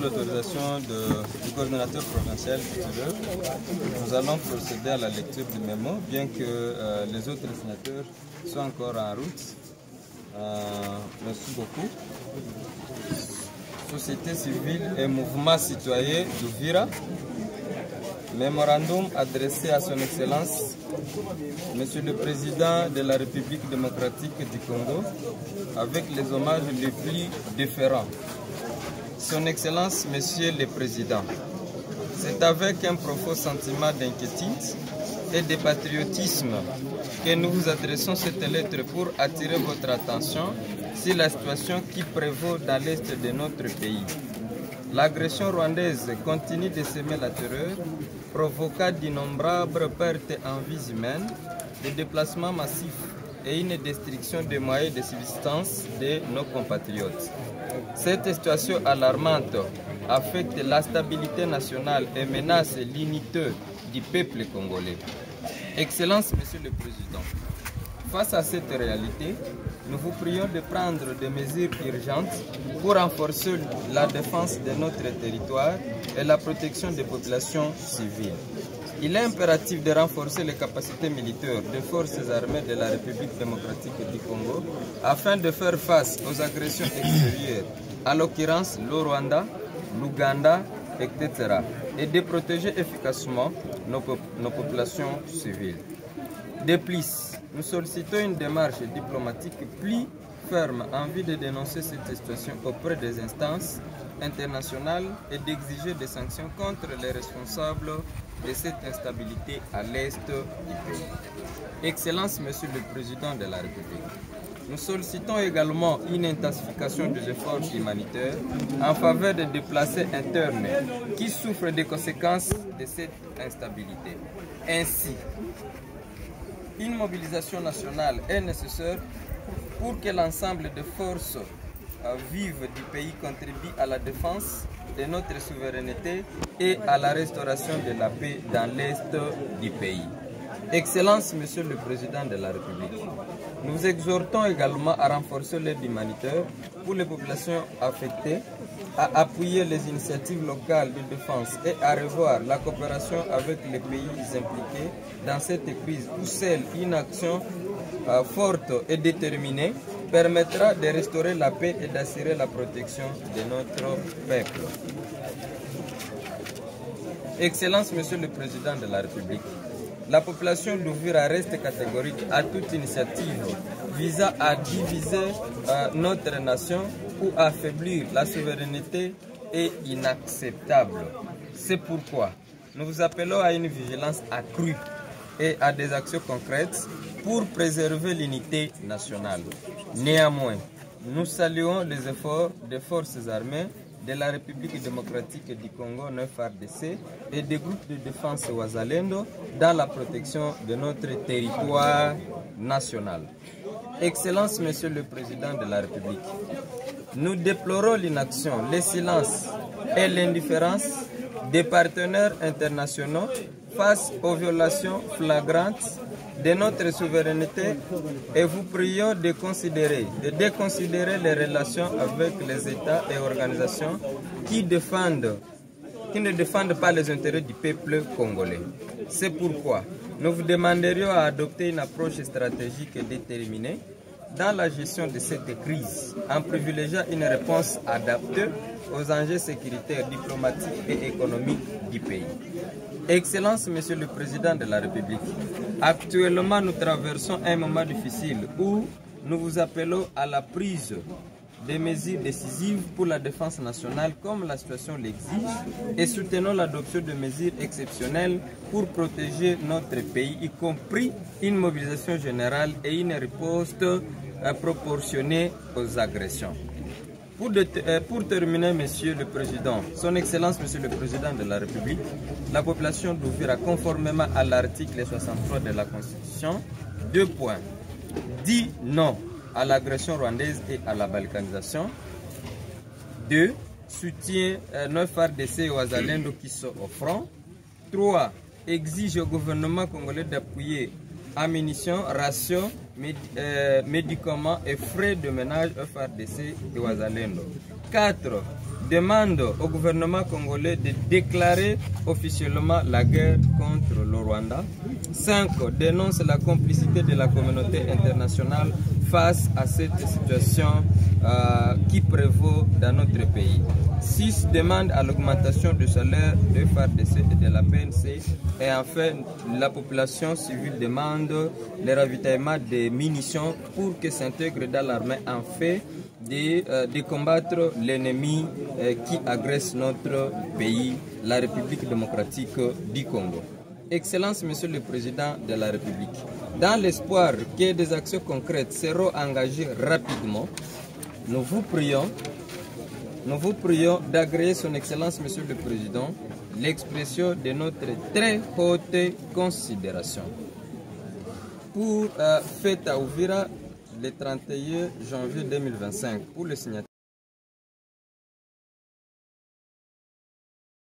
l'autorisation du coordonnateur provincial titulaire, nous allons procéder à la lecture du mémo, bien que les autres sénateurs soient encore en route. Merci beaucoup. Société civile et mouvement citoyen d'Uvira. Mémorandum adressé à son Excellence, Monsieur le Président de la République démocratique du Congo, avec les hommages les plus déférents. Son Excellence, Monsieur le Président, c'est avec un profond sentiment d'inquiétude et de patriotisme que nous vous adressons cette lettre pour attirer votre attention sur la situation qui prévaut dans l'est de notre pays. L'agression rwandaise continue de semer la terreur, provoquant d'innombrables pertes en vies humaines, des déplacements massifs et une destruction des moyens de subsistance de nos compatriotes. Cette situation alarmante affecte la stabilité nationale et menace l'unité du peuple congolais. Excellence, Monsieur le Président, face à cette réalité, nous vous prions de prendre des mesures urgentes pour renforcer la défense de notre territoire et la protection des populations civiles. Il est impératif de renforcer les capacités militaires des forces armées de la République démocratique du Congo afin de faire face aux agressions extérieures, à l'occurrence le Rwanda, l'Ouganda, etc., et de protéger efficacement nos populations civiles. De plus, nous sollicitons une démarche diplomatique plus ferme en vue de dénoncer cette situation auprès des instances internationales et d'exiger des sanctions contre les responsables de cette instabilité à l'est du pays. Excellence, Monsieur le Président de la République, nous sollicitons également une intensification des efforts humanitaires en faveur des déplacés internes qui souffrent des conséquences de cette instabilité. Ainsi, une mobilisation nationale est nécessaire pour que l'ensemble des forces vives du pays contribuent à la défense de notre souveraineté et à la restauration de la paix dans l'est du pays. Excellence, Monsieur le Président de la République, nous exhortons également à renforcer l'aide humanitaire pour les populations affectées, à appuyer les initiatives locales de défense et à revoir la coopération avec les pays impliqués dans cette crise où seule une action forte et déterminée permettra de restaurer la paix et d'assurer la protection de notre peuple. Excellence, Monsieur le Président de la République, la population d'Uvira reste catégorique à toute initiative visant à diviser notre nation ou à affaiblir la souveraineté est inacceptable. C'est pourquoi nous vous appelons à une vigilance accrue et à des actions concrètes pour préserver l'unité nationale. Néanmoins, nous saluons les efforts des forces armées de la République démocratique du Congo 9RDC et des groupes de défense Wazalendo dans la protection de notre territoire national. Excellence, Monsieur le Président de la République, nous déplorons l'inaction, le silence et l'indifférence des partenaires internationaux face aux violations flagrantes de notre souveraineté et vous prions de déconsidérer les relations avec les États et organisations qui ne défendent pas les intérêts du peuple congolais. C'est pourquoi nous vous demanderions à adopter une approche stratégique et déterminée dans la gestion de cette crise, en privilégiant une réponse adaptée aux enjeux sécuritaires, diplomatiques et économiques du pays. Excellence, Monsieur le Président de la République, actuellement nous traversons un moment difficile où nous vous appelons à la prise des mesures décisives pour la défense nationale comme la situation l'exige et soutenons l'adoption de mesures exceptionnelles pour protéger notre pays, y compris une mobilisation générale et une riposte proportionnée aux agressions. Pour terminer, Monsieur le Président, Son Excellence, Monsieur le Président de la République, la population d'Uvira, conformément à l'article 63 de la Constitution, 2 points, dit non à l'agression rwandaise et à la balkanisation. 2. Soutient 9RDC et Wazalendo qui sont au front. 3. Exige au gouvernement congolais d'appuyer ammunition, rations, médicaments et frais de ménage FRDC et Wazalendo. 4. demande au gouvernement congolais de déclarer officiellement la guerre contre le Rwanda. 5. Dénonce la complicité de la communauté internationale face à cette situation qui prévaut dans notre pays. 6. Demande à l'augmentation du salaire de FARDC et de la PNC. Et enfin, la population civile demande le ravitaillement des munitions pour que s'intègre dans l'armée en fait de combattre l'ennemi qui agresse notre pays, la République démocratique du Congo. Excellence, Monsieur le Président de la République, dans l'espoir que des actions concrètes seront engagées rapidement, nous vous prions d'agréer Son Excellence, Monsieur le Président, l'expression de notre très haute considération. Pour fête à Uvira, le 31 janvier 2025, pour le signature